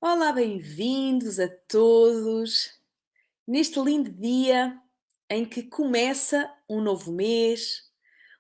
Olá, bem-vindos a todos neste lindo dia em que começa um novo mês,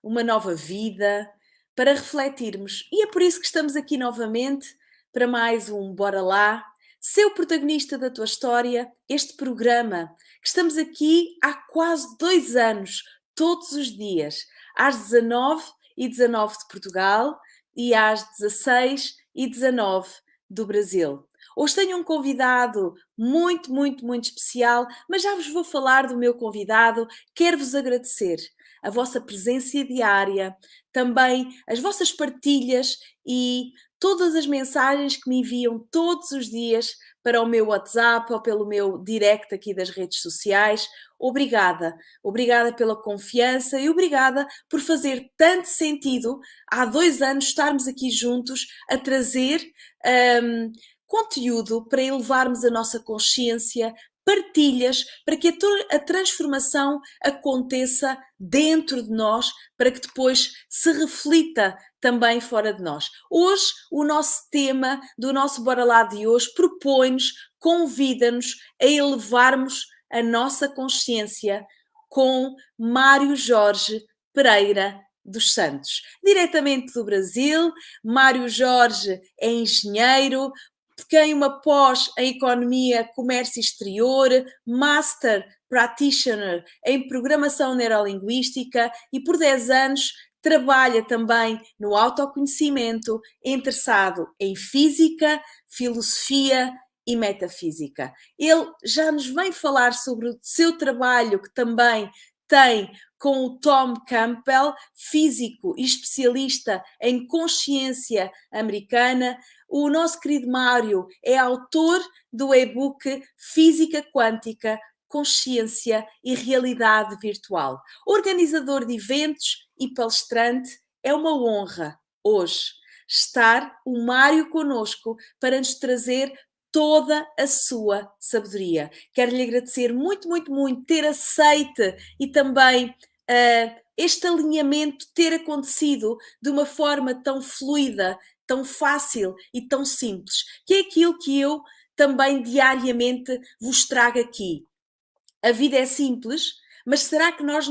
uma nova vida, para refletirmos. E é por isso que estamos aqui novamente para mais um Bora Lá, ser o protagonista da tua história, este programa que estamos aqui há quase 2 anos, todos os dias, às 19h19 de Portugal e às 16h19 do Brasil. Hoje tenho um convidado muito, muito, muito especial, mas já vos vou falar do meu convidado. Quero-vos agradecer a vossa presença diária, também as vossas partilhas e todas as mensagens que me enviam todos os dias para o meu WhatsApp ou pelo meu direct aqui das redes sociais. Obrigada, obrigada pela confiança e obrigada por fazer tanto sentido há 2 anos estarmos aqui juntos a trazer hum, conteúdo para elevarmos a nossa consciência, partilhas para que a transformação aconteça dentro de nós, para que depois se reflita também fora de nós. Hoje, o nosso tema do nosso Bora Lá de hoje propõe-nos, convida-nos a elevarmos a nossa consciência com Mário Jorge Pereira dos Santos. Diretamente do Brasil, Mário Jorge é engenheiro, tem uma pós em Economia, Comércio Exterior, Master Practitioner em Programação Neurolinguística e por 10 anos trabalha também no autoconhecimento, interessado em física, filosofia e metafísica. Ele já nos vem falar sobre o seu trabalho que também tem com o Tom Campbell, físico e especialista em consciência americana. O nosso querido Mário é autor do e-book Física Quântica, Consciência e Realidade Virtual. Organizador de eventos e palestrante, é uma honra hoje estar o Mário conosco para nos trazer toda a sua sabedoria. Quero lhe agradecer muito, muito, muito ter aceito e também este alinhamento ter acontecido de uma forma tão fluida, tão fácil e tão simples, que é aquilo que eu também diariamente vos trago aqui. A vida é simples, mas será que nós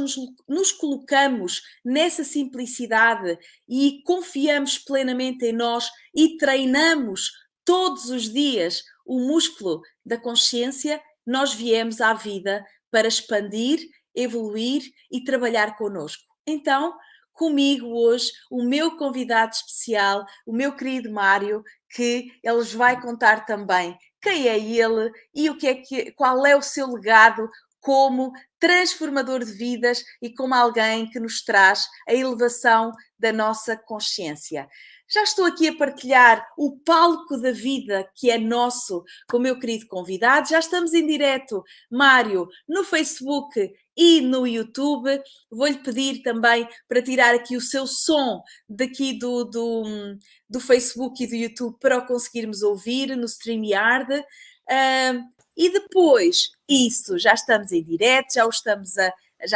nos colocamos nessa simplicidade e confiamos plenamente em nós e treinamos todos os dias o músculo da consciência? Nós viemos à vida para expandir, evoluir e trabalhar connosco. Então, comigo hoje, o meu convidado especial, o meu querido Mário, que ele vai contar também quem é ele e qual é o seu legado como transformador de vidas e como alguém que nos traz a elevação da nossa consciência. Já estou aqui a partilhar o palco da vida que é nosso com o meu querido convidado. Já estamos em direto, Mário, no Facebook e no YouTube. Vou-lhe pedir também para tirar aqui o seu som daqui do Facebook e do YouTube para o conseguirmos ouvir no StreamYard. E depois, isso, já estamos em direto, já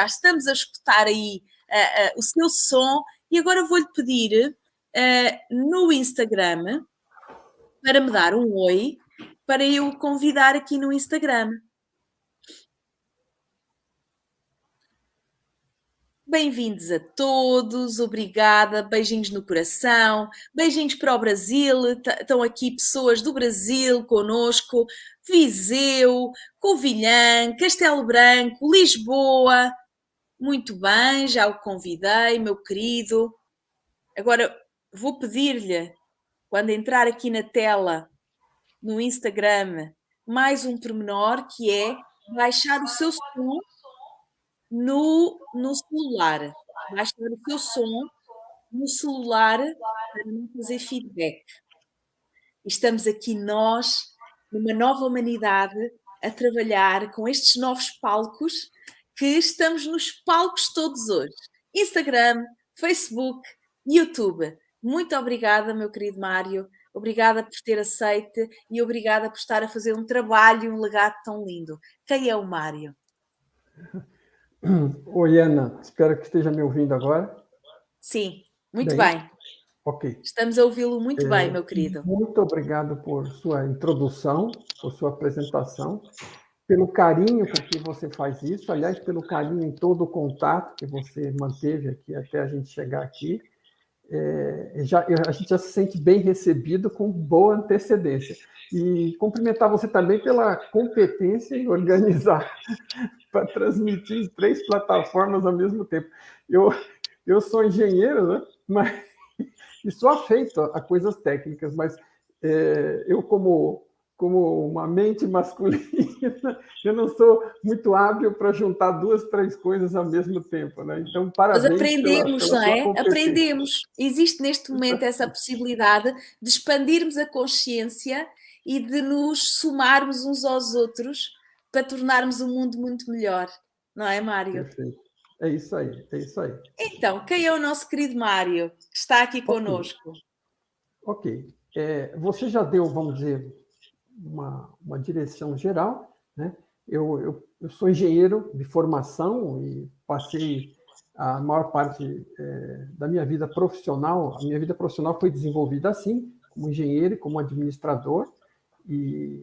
estamos a escutar aí o seu som. E agora vou-lhe pedir no Instagram para me dar um oi, para eu o convidar aqui no Instagram. Bem-vindos a todos, obrigada, beijinhos no coração, beijinhos para o Brasil, estão aqui pessoas do Brasil conosco, Viseu, Covilhã, Castelo Branco, Lisboa, muito bem, já o convidei, meu querido. Agora vou pedir-lhe, quando entrar aqui na tela, no Instagram, mais um pormenor que é baixar o seu som no celular. Baixar o seu som no celular para não fazer feedback. Estamos aqui nós, numa nova humanidade, a trabalhar com estes novos palcos, que estamos nos palcos todos hoje. Instagram, Facebook, YouTube. Muito obrigada, meu querido Mário. Obrigada por ter aceito e obrigada por estar a fazer um trabalho e um legado tão lindo. Quem é o Mário? Oi, Ana, espero que esteja me ouvindo agora. Sim, muito Bem, bem. Ok. Estamos a ouvi-lo muito bem, meu querido. Muito obrigado por sua introdução, por sua apresentação, pelo carinho com que você faz isso, aliás, pelo carinho em todo o contato que você manteve aqui até a gente chegar aqui. A gente já se sente bem recebido com boa antecedência. E cumprimentar você também pela competência em organizar para transmitir em 3 plataformas ao mesmo tempo. Eu sou engenheiro, né? E sou afeito a coisas técnicas, mas eu, como uma mente masculina, eu não sou muito hábil para juntar 2, 3 coisas ao mesmo tempo. Né? Então, Nós parabéns aprendemos, pela não sua é? competência. Aprendemos. Existe neste momento essa possibilidade de expandirmos a consciência e de nos somarmos uns aos outros para tornarmos o mundo muito melhor. Não é, Mário? Perfeito. É isso aí, é isso aí. Então, quem é o nosso querido Mário que está aqui Ok, connosco? ok. Você já deu, vamos dizer, uma direção geral, né? Eu sou engenheiro de formação e passei a maior parte da minha vida profissional. A minha vida profissional foi desenvolvida assim, como engenheiro e como administrador, e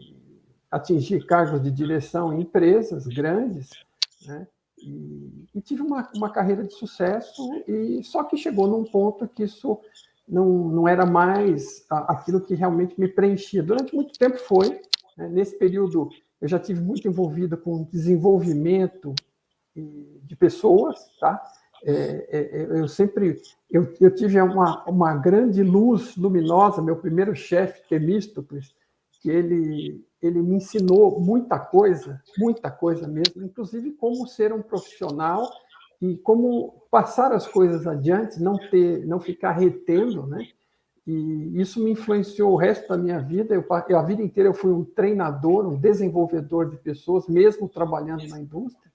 atingi cargos de direção em empresas grandes, né? E tive uma carreira de sucesso, e só que chegou num ponto que isso não era mais aquilo que realmente me preenchia. Durante muito tempo foi, né? Nesse período eu já tive muito envolvido com desenvolvimento de pessoas, tá? Eu tive uma grande luz luminosa, meu primeiro chefe, Temístocles, que ele me ensinou muita coisa mesmo, inclusive como ser um profissional e como passar as coisas adiante, não ficar retendo, né? E isso me influenciou o resto da minha vida. A vida inteira eu fui um treinador, um desenvolvedor de pessoas, mesmo trabalhando na indústria.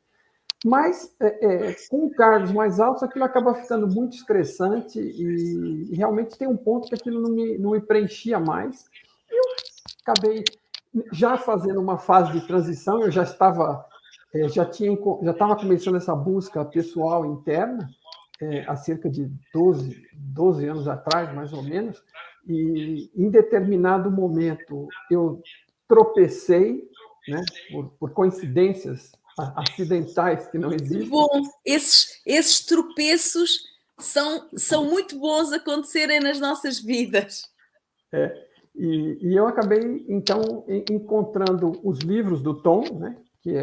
Mas, com cargos mais altos, aquilo acaba ficando muito estressante e realmente tem um ponto que aquilo não me preenchia mais. Eu acabei já fazendo uma fase de transição, eu já estava começando essa busca pessoal interna, há cerca de 12 anos atrás, mais ou menos, e em determinado momento eu tropecei, né, por coincidências acidentais que não Que existem. bom! Esses tropeços são muito bons acontecerem nas nossas vidas. E eu acabei, então, encontrando os livros do Tom, né, que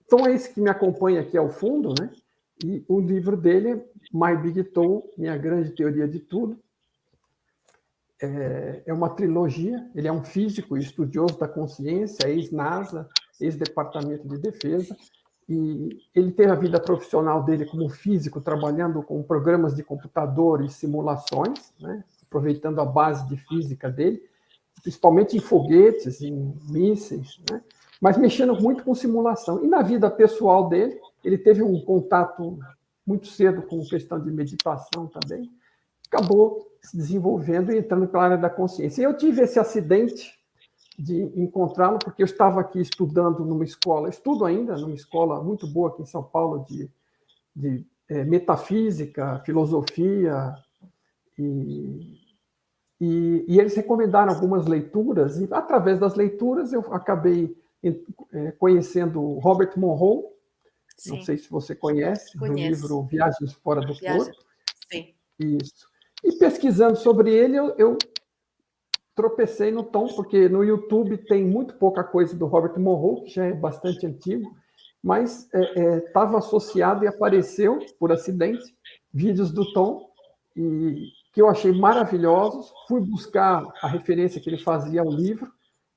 Tom é esse que me acompanha aqui ao fundo, né? E o livro dele é My Big Tom, Minha Grande Teoria de Tudo. É uma trilogia. Ele é um físico e estudioso da consciência, ex-NASA, ex-Departamento de Defesa. E ele teve a vida profissional dele como físico, trabalhando com programas de computador e simulações, né? Aproveitando a base de física dele, principalmente em foguetes, em mísseis, né? Mas mexendo muito com simulação. E na vida pessoal dele, ele teve um contato muito cedo com questão de meditação também, acabou se desenvolvendo e entrando pela área da consciência. E eu tive esse acidente de encontrá-lo, porque eu estava aqui estudando numa escola, estudo ainda numa escola muito boa aqui em São Paulo, de metafísica, filosofia, e, e eles recomendaram algumas leituras, e através das leituras eu acabei conhecendo Robert Monroe, não Sim, sei se você conhece, do conheço. livro Viagens Fora do Viaja. Corpo. Sim. Isso. E pesquisando sobre ele, eu tropecei no Tom, porque no YouTube tem muito pouca coisa do Robert Monroe, que já é bastante antigo, mas estava associado e apareceu, por acidente, vídeos do Tom, e que eu achei maravilhosos. Fui buscar a referência que ele fazia ao livro,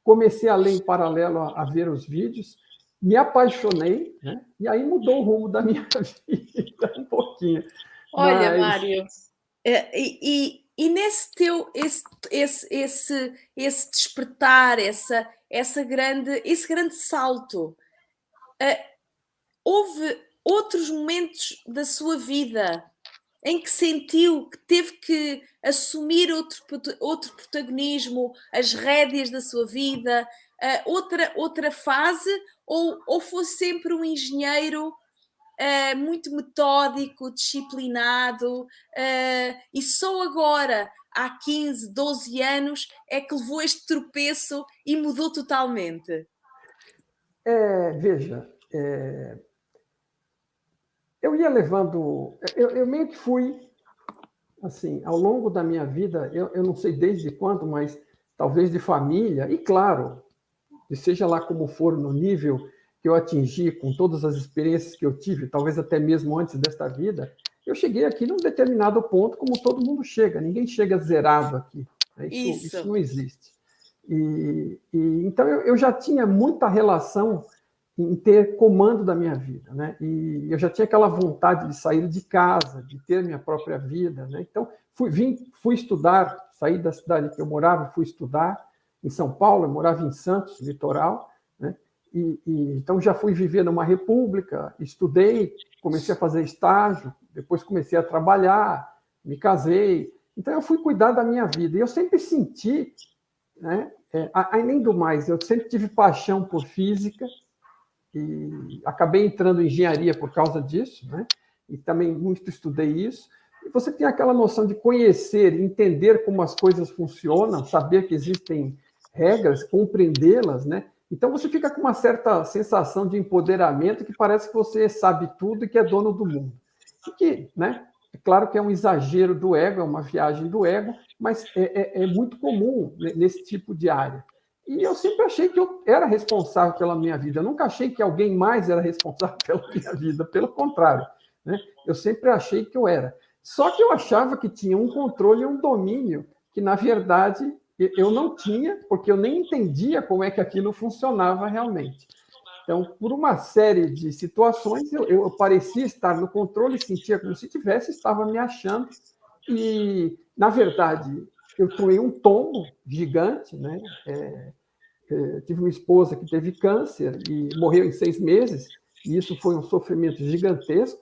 comecei a ler em paralelo a ver os vídeos, me apaixonei, né? E aí mudou o rumo da minha vida um pouquinho. Olha, Mas Mário, e nesse teu esse despertar, esse grande salto, houve outros momentos da sua vida em que sentiu que teve que assumir outro protagonismo, as rédeas da sua vida, outra fase, ou foi sempre um engenheiro muito metódico, disciplinado, e só agora, há 15, 12 anos, é que levou este tropeço e mudou totalmente. Veja, eu ia levando. Eu meio que fui, assim, ao longo da minha vida, eu não sei desde quando, mas talvez de família, e claro, e seja lá como for no nível que eu atingi, com todas as experiências que eu tive, talvez até mesmo antes desta vida, eu cheguei aqui num determinado ponto, como todo mundo chega, ninguém chega zerado aqui, né? Isso Isso, não existe. Então eu já tinha muita relação em ter comando da minha vida, né? E eu já tinha aquela vontade de sair de casa, de ter minha própria vida, né? Então fui estudar, saí da cidade que eu morava, fui estudar em São Paulo, eu morava em Santos, litoral, né? Então já fui viver numa república, estudei, comecei a fazer estágio, depois comecei a trabalhar, me casei. Então eu fui cuidar da minha vida. E eu sempre senti, né? Além do mais, eu sempre tive paixão por física e acabei entrando em engenharia por causa disso, né? E também muito estudei isso. E você tem aquela noção de conhecer, entender como as coisas funcionam, saber que existem regras, compreendê-las, né? Então você fica com uma certa sensação de empoderamento que parece que você sabe tudo e que é dono do mundo. E que, né? É claro que é um exagero do ego, é uma viagem do ego, mas é muito comum nesse tipo de área. E eu sempre achei que eu era responsável pela minha vida. Eu nunca achei que alguém mais era responsável pela minha vida. Pelo contrário, né? Eu sempre achei que eu era. Só que eu achava que tinha um controle e um domínio que, na verdade, eu não tinha, porque eu nem entendia como é que aquilo funcionava realmente. Então, por uma série de situações, eu parecia estar no controle, sentia como se tivesse, estava me achando. E, na verdade, eu tomei um tombo gigante, né? Tive uma esposa que teve câncer e morreu em 6 meses, e isso foi um sofrimento gigantesco.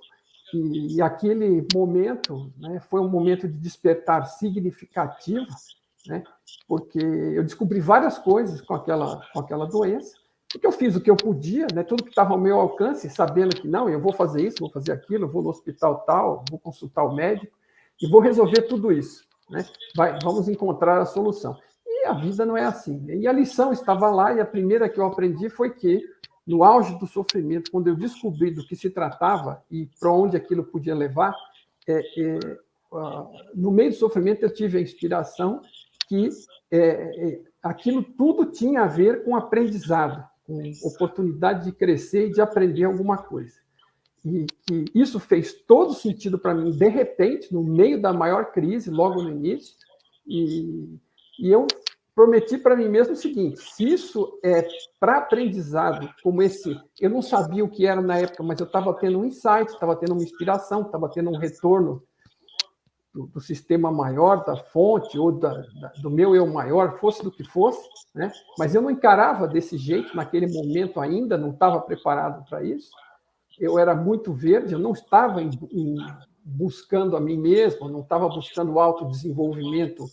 E aquele momento, né, foi um momento de despertar significativo, né, porque eu descobri várias coisas com aquela doença, porque eu fiz o que eu podia, né, tudo que estava ao meu alcance, sabendo que não, eu vou fazer isso, vou fazer aquilo, vou no hospital tal, vou consultar o médico e vou resolver tudo isso. Né? Vamos encontrar a solução. E a vida não é assim. E a lição estava lá, e a primeira que eu aprendi foi que, no auge do sofrimento, quando eu descobri do que se tratava e para onde aquilo podia levar, no meio do sofrimento eu tive a inspiração que aquilo tudo tinha a ver com aprendizado, com oportunidade de crescer e de aprender alguma coisa. E que isso fez todo sentido para mim, de repente, no meio da maior crise, logo no início, e eu prometi para mim mesmo o seguinte: se isso é para aprendizado como esse, eu não sabia o que era na época, mas eu estava tendo um insight, estava tendo uma inspiração, estava tendo um retorno do sistema maior, da fonte, ou do meu eu maior, fosse do que fosse, né? Mas eu não encarava desse jeito naquele momento ainda, não estava preparado para isso. Eu era muito verde, eu não estava buscando a mim mesmo, não estava buscando o autodesenvolvimento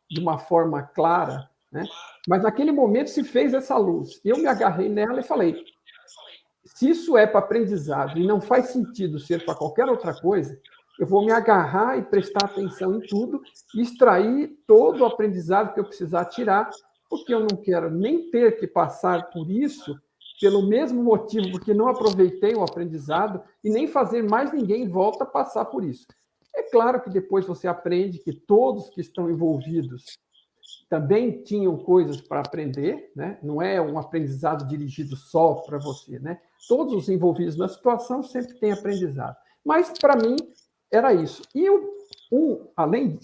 de uma forma clara, né? Mas naquele momento se fez essa luz. Eu me agarrei nela e falei: se isso é para aprendizado e não faz sentido ser para qualquer outra coisa, eu vou me agarrar e prestar atenção em tudo e extrair todo o aprendizado que eu precisar tirar, porque eu não quero nem ter que passar por isso pelo mesmo motivo, porque não aproveitei o aprendizado, e nem fazer mais ninguém volta a passar por isso. É claro que depois você aprende que todos que estão envolvidos também tinham coisas para aprender, né? Não é um aprendizado dirigido só para você, né? Todos os envolvidos na situação sempre têm aprendizado. Mas, para mim, era isso. E além,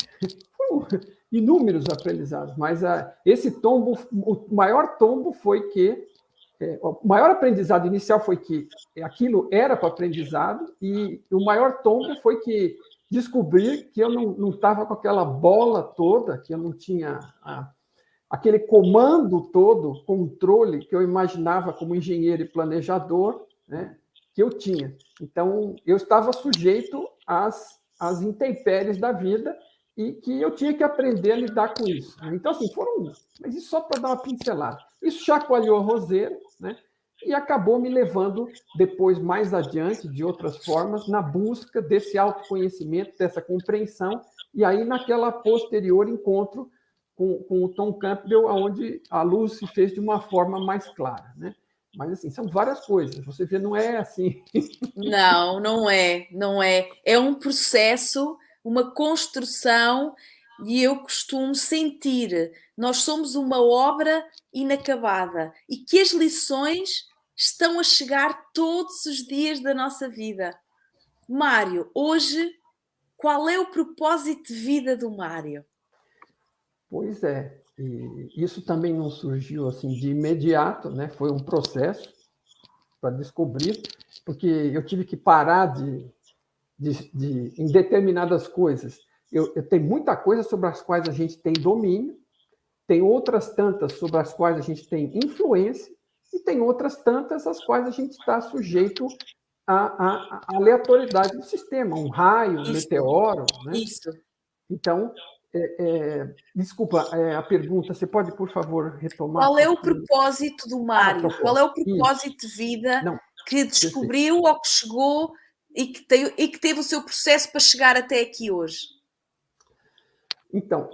foram inúmeros aprendizados, mas esse tombo, o maior tombo foi que o maior aprendizado inicial foi que aquilo era para aprendizado, e o maior tombo foi que descobri que eu não estava com aquela bola toda, que eu não tinha aquele comando todo, controle que eu imaginava como engenheiro e planejador, né, que eu tinha. Então, eu estava sujeito às intempéries da vida e que eu tinha que aprender a lidar com isso. Então, assim, mas isso só para dar uma pincelada. Isso chacoalhou a roseira, né? e acabou me levando depois, mais adiante, de outras formas, na busca desse autoconhecimento, dessa compreensão, e aí naquela posterior encontro com o Tom Campbell, onde a luz se fez de uma forma mais clara, né? Mas, assim, são várias coisas. Você vê, não é assim. Não, não é, não é. É um processo, uma construção, e eu costumo sentir, nós somos uma obra inacabada e que as lições estão a chegar todos os dias da nossa vida. Mário, hoje, qual é o propósito de vida do Mário? Pois é. E isso também não surgiu assim de imediato, né? Foi um processo para descobrir, porque eu tive que parar em determinadas coisas. Eu tenho muita coisa sobre as quais a gente tem domínio, tem outras tantas sobre as quais a gente tem influência, e tem outras tantas as quais a gente está sujeito à aleatoriedade do sistema, um raio, um Isso, meteoro, né? isso. Então, desculpa, a pergunta, você pode, por favor, retomar? Qual é o propósito do Mário? Qual é o Propósito. Isso. propósito de vida Não, que perfeito. descobriu ou que chegou e que teve o seu processo para chegar até aqui hoje? Então,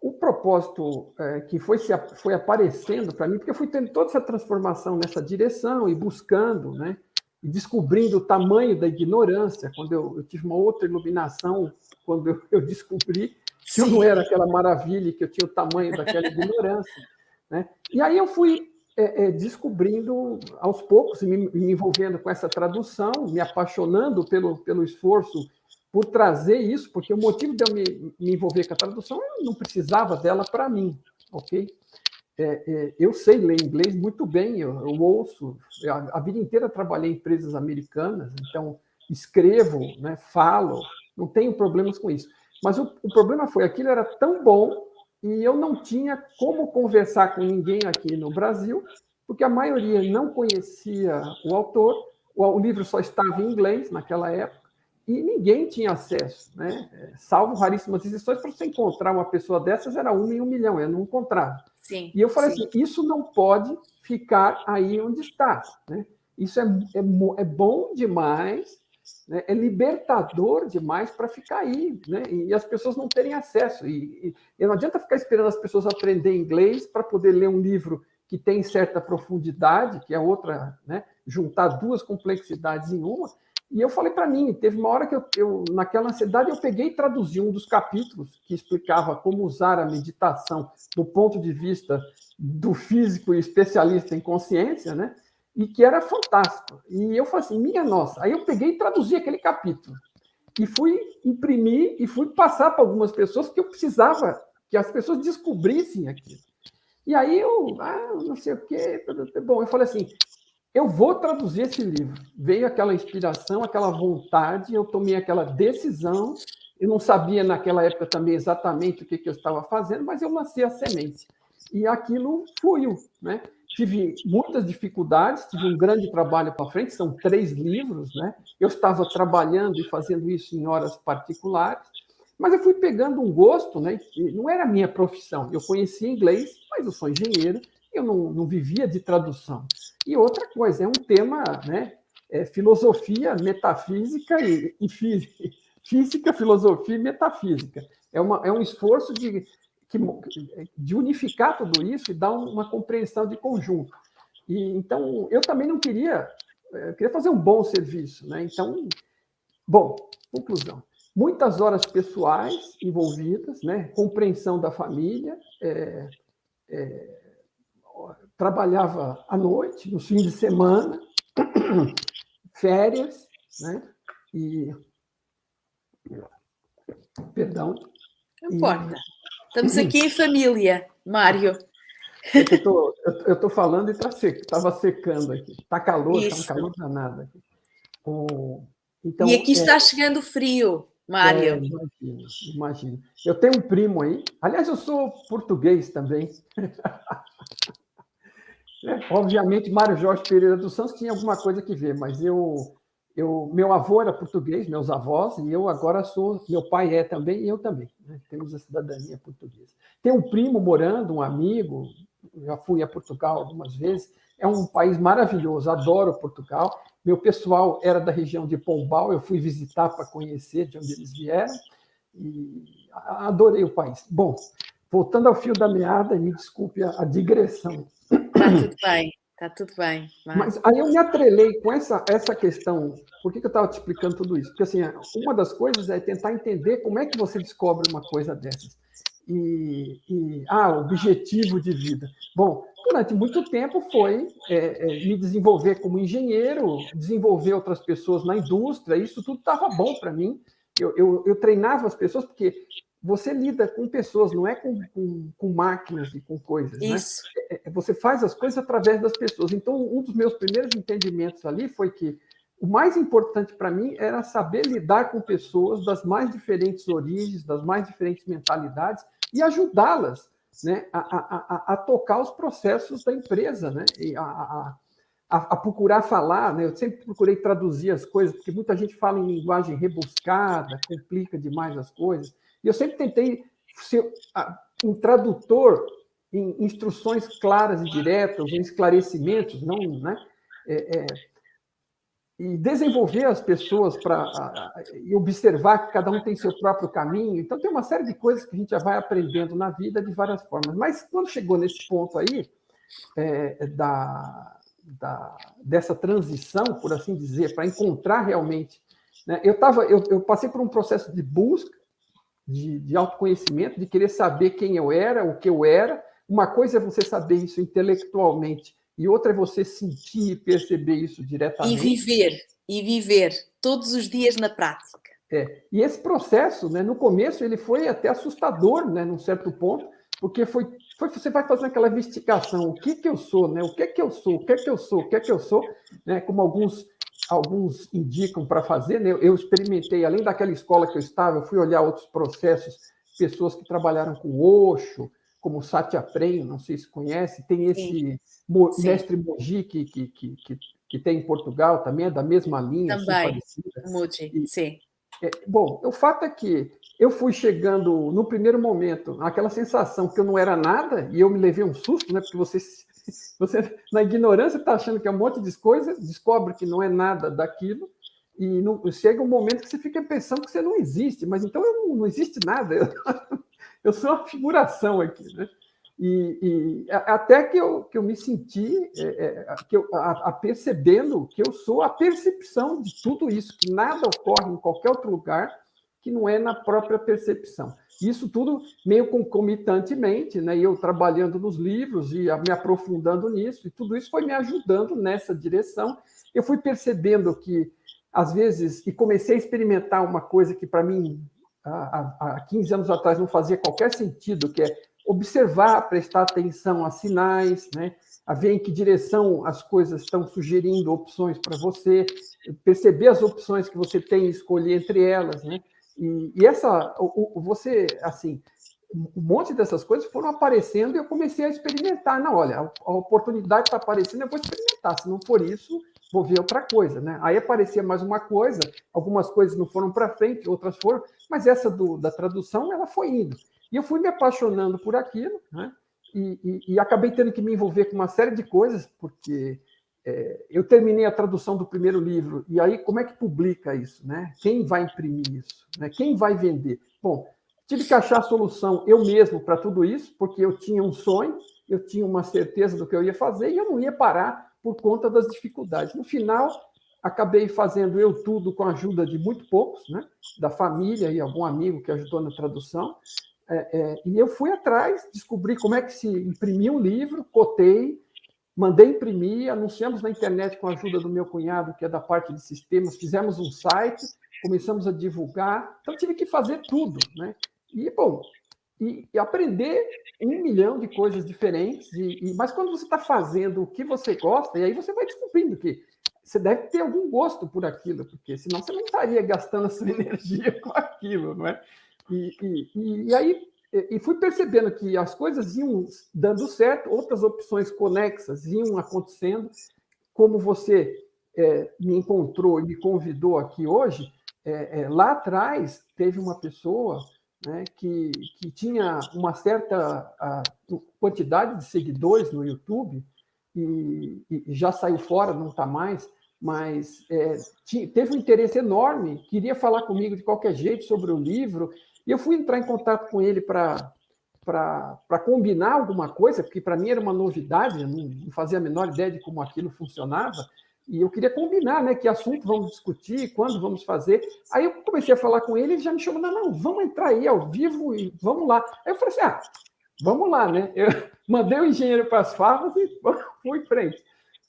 o propósito que foi aparecendo para mim, porque eu fui tendo toda essa transformação nessa direção e buscando, né, e descobrindo o tamanho da ignorância, quando eu tive uma outra iluminação, quando eu descobri que eu não era aquela maravilha, que eu tinha o tamanho daquela ignorância. Né? E aí eu fui descobrindo aos poucos, me envolvendo com essa tradução, me apaixonando pelo esforço por trazer isso, porque o motivo de eu me envolver com a tradução, eu não precisava dela para mim, ok? Eu sei ler inglês muito bem, eu ouço, a vida inteira trabalhei em empresas americanas, então escrevo, né, falo, não tenho problemas com isso. Mas o problema foi, aquilo era tão bom e eu não tinha como conversar com ninguém aqui no Brasil, porque a maioria não conhecia o autor, o livro só estava em inglês naquela época, e ninguém tinha acesso, né? Salvo raríssimas exceções, para você encontrar uma pessoa dessas era 1 em 1 milhão, eu não encontrava. Sim, E eu falei sim. assim, isso não pode ficar aí onde está. Né? Isso é bom demais, né? É libertador demais para ficar aí, né? E as pessoas não terem acesso. E não adianta ficar esperando as pessoas aprender inglês para poder ler um livro que tem certa profundidade, que é outra, né? Juntar duas complexidades em uma. E eu falei para mim, teve uma hora que naquela ansiedade, eu peguei e traduzi um dos capítulos que explicava como usar a meditação do ponto de vista do físico e especialista em consciência, né? E que era fantástico. E eu falei assim, minha nossa. Aí eu peguei e traduzi aquele capítulo. E fui imprimir e fui passar para algumas pessoas que eu precisava que as pessoas descobrissem aquilo. E aí não sei o quê. Bom, eu falei assim, eu vou traduzir esse livro. Veio aquela inspiração, aquela vontade, eu tomei aquela decisão. Eu não sabia naquela época também exatamente o que eu estava fazendo, mas eu lancei a semente. E aquilo fluiu, né? Tive muitas dificuldades, tive um grande trabalho para frente, são 3 livros, né? Eu estava trabalhando e fazendo isso em horas particulares, mas eu fui pegando um gosto, né? Não era a minha profissão. Eu conhecia inglês, mas eu sou engenheiro, eu não vivia de tradução. E outra coisa, é um tema, né? Filosofia, metafísica e física. Física, filosofia e metafísica. É um esforço de unificar tudo isso e dar uma compreensão de conjunto. Então, eu também não queria fazer um bom serviço. Né? Então, bom, conclusão. Muitas horas pessoais envolvidas, né? Compreensão da família, trabalhava à noite, nos fins de semana, férias, né? Perdão. Não importa. Estamos aqui em família, Mário. É que eu estou falando e estava secando aqui. Está calor, está um Isso. calor danado aqui. Então, e aqui está chegando frio, Mário. Imagino. Eu tenho um primo aí. Aliás, eu sou português também. Obviamente, Mário Jorge Pereira dos Santos tinha alguma coisa que ver, mas meu avô era português, meus avós, e eu agora sou, meu pai é também, e eu também. Né? Temos a cidadania portuguesa. Tem um primo morando, um amigo, já fui a Portugal algumas vezes, é um país maravilhoso, adoro Portugal. Meu pessoal era da região de Pombal, eu fui visitar para conhecer de onde eles vieram e adorei o país. Bom, voltando ao fio da meada, me desculpe a digressão. Está tudo bem. Mas aí eu me atrelei com essa questão. Por que eu estava te explicando tudo isso? Porque assim, uma das coisas é tentar entender como é que você descobre uma coisa dessas. Objetivo de vida. Bom, durante muito tempo foi me desenvolver como engenheiro, desenvolver outras pessoas na indústria, isso tudo estava bom para mim. Eu treinava as pessoas, porque você lida com pessoas, não é com máquinas e com coisas, Isso. né? Você faz as coisas através das pessoas. Então, um dos meus primeiros entendimentos ali foi que o mais importante para mim era saber lidar com pessoas das mais diferentes origens, das mais diferentes mentalidades e ajudá-las, né, a tocar os processos da empresa, né, e a procurar falar, né? Eu sempre procurei traduzir as coisas, porque muita gente fala em linguagem rebuscada, complica demais as coisas, e eu sempre tentei ser um tradutor em instruções claras e diretas, em esclarecimentos, não, né? E desenvolver as pessoas e observar que cada um tem seu próprio caminho. Então, tem uma série de coisas que a gente já vai aprendendo na vida de várias formas. Mas, quando chegou nesse ponto aí, dessa transição, por assim dizer, para encontrar realmente... Né, eu passei por um processo de busca, de autoconhecimento, de querer saber quem eu era, o que eu era. Uma coisa é você saber isso intelectualmente, e outra é você sentir e perceber isso diretamente. E viver todos os dias na prática. E esse processo, né, no começo, ele foi até assustador, né, num certo ponto, porque você vai fazendo aquela investigação, o que eu sou, né, o que é que eu sou, o que é que eu sou, o que é que eu sou, né, como alguns indicam para fazer, né, eu experimentei, além daquela escola que eu estava, eu fui olhar outros processos, pessoas que trabalharam com Osho, como Satya Prem, não sei se conhece, tem esse mestre Moji que tem em Portugal, também é da mesma linha, também, assim, parecida. Moji, sim. Bom, o fato é que eu fui chegando, no primeiro momento, aquela sensação que eu não era nada, e eu me levei um susto, né? Porque você na ignorância, está achando que é um monte de coisa, descobre que não é nada daquilo, e chega um momento que você fica pensando que você não existe, mas então não existe nada, eu sou uma figuração aqui, né? E até que eu me senti percebendo que eu sou a percepção de tudo isso, que nada ocorre em qualquer outro lugar que não é na própria percepção. Isso tudo meio concomitantemente, né? E eu trabalhando nos livros e me aprofundando nisso, e tudo isso foi me ajudando nessa direção. Eu fui percebendo que, às vezes, e comecei a experimentar uma coisa que, para mim, há 15 anos atrás não fazia qualquer sentido, que é observar, prestar atenção a sinais, né? A ver em que direção as coisas estão sugerindo opções para você, perceber as opções que você tem e escolher entre elas, né? E você, assim, um monte dessas coisas foram aparecendo e eu comecei a experimentar. Não, olha, a oportunidade está aparecendo, eu vou experimentar. Se não for isso, vou ver outra coisa, né? Aí aparecia mais uma coisa, algumas coisas não foram para frente, outras foram, mas essa da tradução, ela foi indo. E eu fui me apaixonando por aquilo, né? E acabei tendo que me envolver com uma série de coisas, porque eu terminei a tradução do primeiro livro, e aí como é que publica isso, né? Quem vai imprimir isso? Né? Quem vai vender? Bom, tive que achar a solução eu mesmo para tudo isso, porque eu tinha um sonho, eu tinha uma certeza do que eu ia fazer, e eu não ia parar por conta das dificuldades. No final, acabei fazendo eu tudo com a ajuda de muito poucos, né? Da família e algum amigo que ajudou na tradução, e eu fui atrás, descobri como é que se imprimia um livro, cotei, mandei imprimir, anunciamos na internet com a ajuda do meu cunhado, que é da parte de sistemas, fizemos um site, começamos a divulgar, então tive que fazer tudo, né? E, bom, e aprender 1 milhão de coisas diferentes, mas quando você está fazendo o que você gosta, e aí você vai descobrindo que você deve ter algum gosto por aquilo, porque senão você não estaria gastando a sua energia com aquilo, não é? E aí fui percebendo que as coisas iam dando certo, outras opções conexas iam acontecendo, como você me encontrou e me convidou aqui hoje. Lá atrás teve uma pessoa, né, que tinha uma certa quantidade de seguidores no YouTube, e já saiu fora, não está mais, mas teve um interesse enorme, queria falar comigo de qualquer jeito sobre o livro, e eu fui entrar em contato com ele para combinar alguma coisa, porque para mim era uma novidade, eu não fazia a menor ideia de como aquilo funcionava, e eu queria combinar, né, que assunto vamos discutir, quando vamos fazer. Aí eu comecei a falar com ele, ele já me chamou, não, vamos entrar aí ao vivo e vamos lá. Aí eu falei assim, vamos lá, né? Eu mandei o engenheiro para as favas e fui em frente.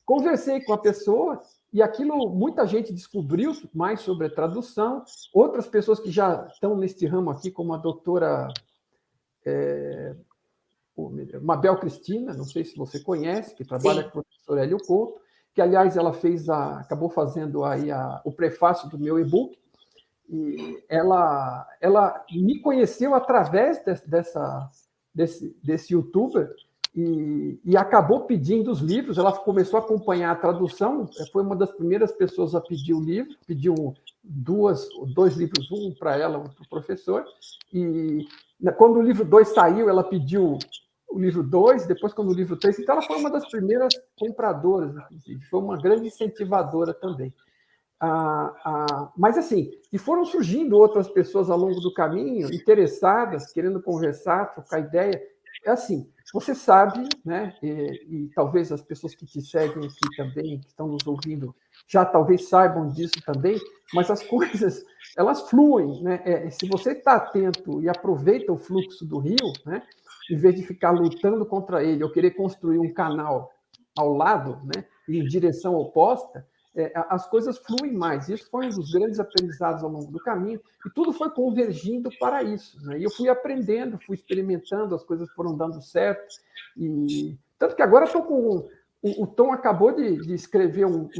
Conversei com a pessoa e aquilo, muita gente descobriu mais sobre a tradução, outras pessoas que já estão neste ramo aqui, como a doutora Mabel Cristina, não sei se você conhece, que trabalha com o professor Hélio Couto, que, aliás, ela acabou fazendo aí o prefácio do meu e-book, e ela me conheceu através desse youtuber e acabou pedindo os livros, ela começou a acompanhar a tradução, foi uma das primeiras pessoas a pedir o livro, pediu dois livros, um para ela, um para o professor, e quando o livro 2 saiu, ela pediu o livro 2, depois quando o livro 3, então ela foi uma das primeiras compradoras, inclusive, foi uma grande incentivadora também. Mas assim, e foram surgindo outras pessoas ao longo do caminho, interessadas, querendo conversar, trocar ideia. É assim, você sabe, né? E talvez as pessoas que te seguem aqui também, que estão nos ouvindo, já talvez saibam disso também, mas as coisas, elas fluem, né? Se você está atento e aproveita o fluxo do rio, né? Em vez de ficar lutando contra ele ou querer construir um canal ao lado, né? Em direção oposta, as coisas fluem mais. Isso foi um dos grandes aprendizados ao longo do caminho, e tudo foi convergindo para isso, né? E eu fui aprendendo, fui experimentando, as coisas foram dando certo, e tanto que agora estou com... O Tom acabou de escrever um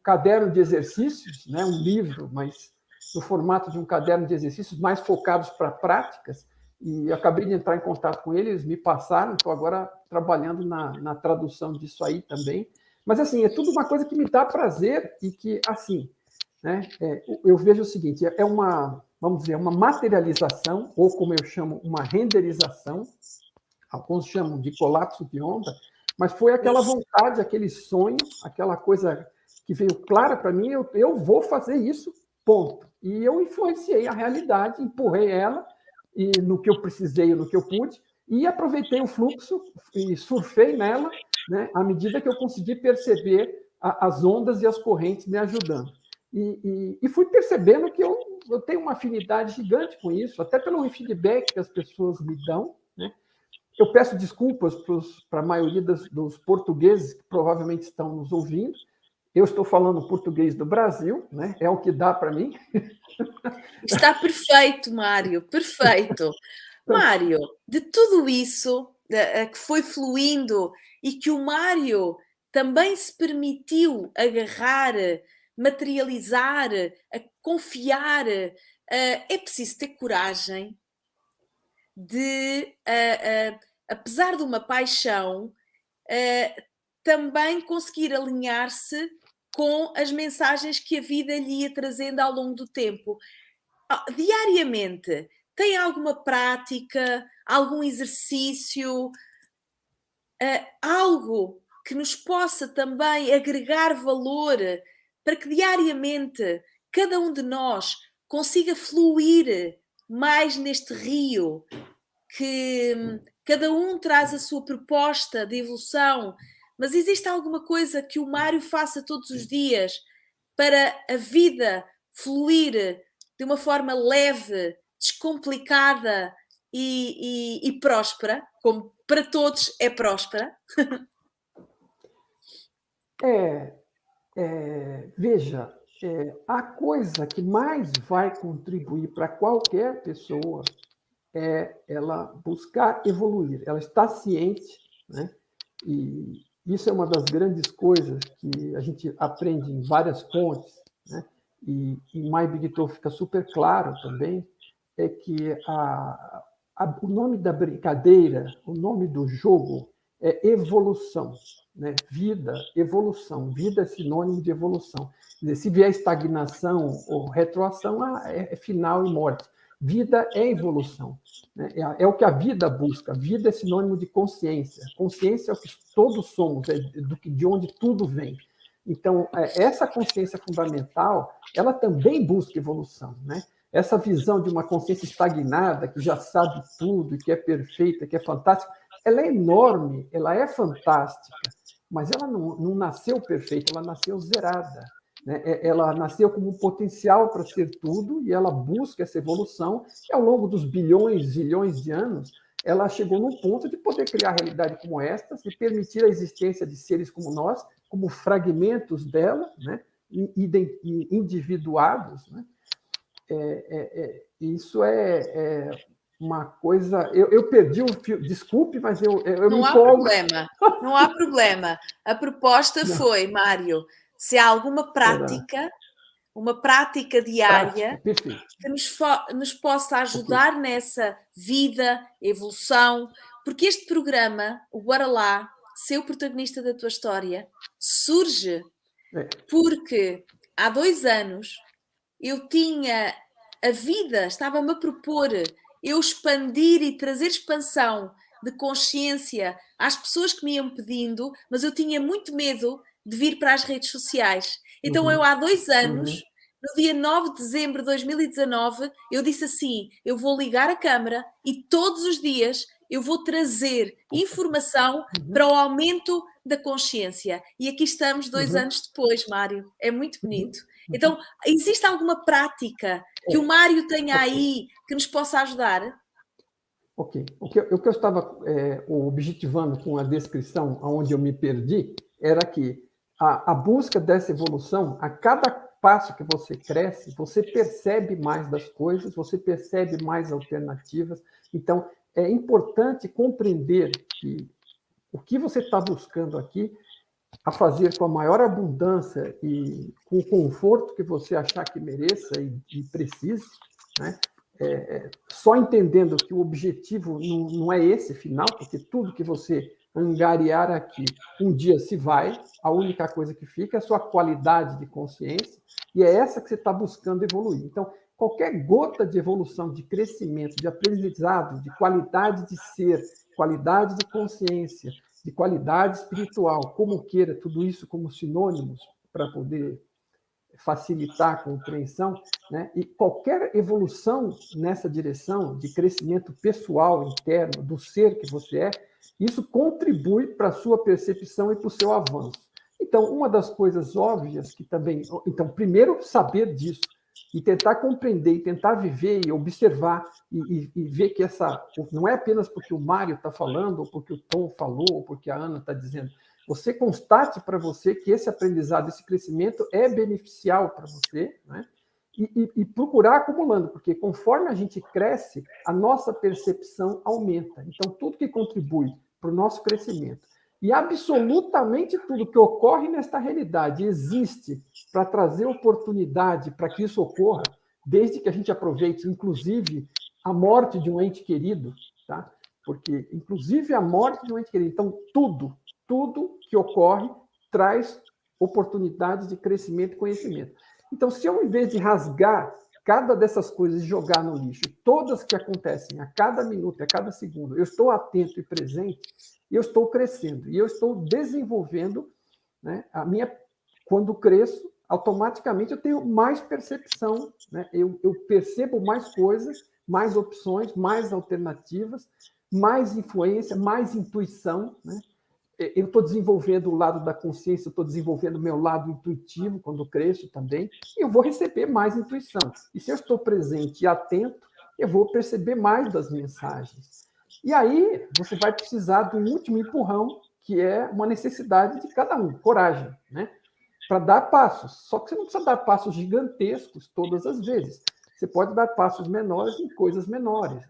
caderno de exercícios, né? Um livro, mas no formato de um caderno de exercícios mais focados para práticas, e eu acabei de entrar em contato com eles, me passaram, estou agora trabalhando na tradução disso aí também. Mas, assim, é tudo uma coisa que me dá prazer e que, assim, né, eu vejo o seguinte, vamos dizer, uma materialização, ou como eu chamo, uma renderização, alguns chamam de colapso de onda, mas foi aquela vontade, aquele sonho, aquela coisa que veio clara para mim, eu vou fazer isso, ponto. E eu influenciei a realidade, empurrei ela, e no que eu precisei, no que eu pude, e aproveitei o fluxo e surfei nela, né, à medida que eu consegui perceber as ondas e as correntes me ajudando. E fui percebendo que eu tenho uma afinidade gigante com isso, até pelo feedback que as pessoas me dão, né? Eu peço desculpas para a maioria dos portugueses que provavelmente estão nos ouvindo. Eu estou falando português do Brasil, né? É o que dá para mim. Está perfeito, Mário, perfeito. Mário, de tudo isso que foi fluindo e que o Mário também se permitiu agarrar, materializar, a confiar, é preciso ter coragem de, apesar de uma paixão, também conseguir alinhar-se com as mensagens que a vida lhe ia trazendo ao longo do tempo. Diariamente, tem alguma prática, algum exercício, algo que nos possa também agregar valor para que diariamente cada um de nós consiga fluir mais neste rio, que cada um traz a sua proposta de evolução, mas existe alguma coisa que o Mário faça todos os dias para a vida fluir de uma forma leve, descomplicada e próspera, como para todos é próspera? Veja, a coisa que mais vai contribuir para qualquer pessoa é ela buscar evoluir. Ela está ciente, né? E isso é uma das grandes coisas que a gente aprende em várias fontes, né? E em My Big Talk fica super claro também, é que o nome da brincadeira, o nome do jogo é evolução, né? Vida, evolução. Vida é sinônimo de evolução. Se vier estagnação ou retroação, é final e morte. Vida é evolução, né? É o que a vida busca. Vida é sinônimo de consciência. Consciência é o que todos somos, de onde tudo vem. Então, essa consciência fundamental, ela também busca evolução, né? Essa visão de uma consciência estagnada, que já sabe tudo, que é perfeita, que é fantástica, ela é enorme, ela é fantástica, mas ela não nasceu perfeita, ela nasceu zerada, né? Ela nasceu como um potencial para ser tudo e ela busca essa evolução e, ao longo dos bilhões, zilhões de anos, ela chegou num ponto de poder criar realidade como esta, e permitir a existência de seres como nós, como fragmentos dela, né? Individuados, né? Isso é uma coisa... Eu perdi o fio, desculpe, mas eu me Não há empolgo. problema, não há problema. A proposta Não, foi, Mário, se há alguma era prática, uma prática prática, diária perfeito. que nos possa Ok. ajudar nessa vida, evolução, porque este programa, o Bora Lá, ser o protagonista da tua história, surge porque há 2 anos eu tinha a vida, estava-me a propor eu expandir e trazer expansão de consciência às pessoas que me iam pedindo, mas eu tinha muito medo de vir para as redes sociais. Então eu Uhum, há 2 anos, uhum, no dia 9 de dezembro de 2019, eu disse assim: eu vou ligar a câmara e todos os dias eu vou trazer informação uhum, para o aumento da consciência. E aqui estamos dois uhum, anos depois, Mário. É muito bonito. uhum, uhum. Então, existe alguma prática que o Mário tenha Ok, aí que nos possa ajudar? ok. O que eu estava objetivando com a descrição, onde eu me perdi, era que a busca dessa evolução, a cada passo que você cresce, você percebe mais das coisas, você percebe mais alternativas. Então, é importante compreender que o que você está buscando aqui a fazer com a maior abundância e com o conforto que você achar que mereça e precise, né? Só entendendo que o objetivo não é esse final, porque tudo que você angariar aqui um dia se vai, a única coisa que fica é a sua qualidade de consciência, e é essa que você está buscando evoluir. Então, qualquer gota de evolução, de crescimento, de aprendizado, de qualidade de ser, qualidade de consciência, de qualidade espiritual, como queira, tudo isso como sinônimos para poder facilitar a compreensão, né? E qualquer evolução nessa direção de crescimento pessoal interno do ser que você é, isso contribui para a sua percepção e para o seu avanço. Então, uma das coisas óbvias que também... Então, primeiro, saber disso e tentar compreender, e tentar viver e observar e ver que essa... Não é apenas porque o Mário está falando, ou porque o Tom falou, ou porque a Ana está dizendo. Você constate para você que esse aprendizado, esse crescimento é beneficial para você, né? E procurar acumulando, porque conforme a gente cresce, a nossa percepção aumenta. Então, tudo que contribui para o nosso crescimento e absolutamente tudo que ocorre nesta realidade existe para trazer oportunidade para que isso ocorra, desde que a gente aproveite, inclusive, a morte de um ente querido, tá? Porque, inclusive, a morte de um ente querido. Então, tudo que ocorre traz oportunidades de crescimento e conhecimento. Então, se eu, em vez de rasgar cada dessas coisas e jogar no lixo, todas que acontecem a cada minuto, a cada segundo, eu estou atento e presente, eu estou crescendo e eu estou desenvolvendo, né, a minha... Quando cresço, automaticamente eu tenho mais percepção, né? Eu percebo mais coisas, mais opções, mais alternativas, mais influência, mais intuição, né? Eu estou desenvolvendo o lado da consciência, estou desenvolvendo o meu lado intuitivo quando cresço também, e eu vou receber mais intuição. E se eu estou presente e atento, eu vou perceber mais das mensagens. E aí você vai precisar do último empurrão, que é uma necessidade de cada um, coragem, né? Para dar passos. Só que você não precisa dar passos gigantescos todas as vezes. Você pode dar passos menores em coisas menores.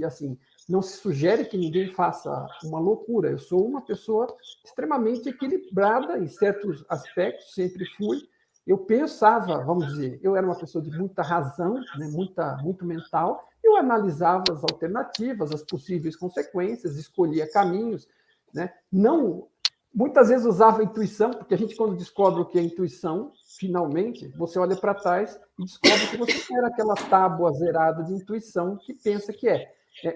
Assim, não se sugere que ninguém faça uma loucura. Eu sou uma pessoa extremamente equilibrada em certos aspectos, sempre fui. Eu pensava, vamos dizer, eu era uma pessoa de muita razão, né, muito mental. Eu analisava as alternativas, as possíveis consequências, escolhia caminhos, né? Não Muitas vezes usava intuição, porque a gente, quando descobre o que é intuição, finalmente, você olha para trás e descobre que você não era aquela tábua zerada de intuição que pensa que é.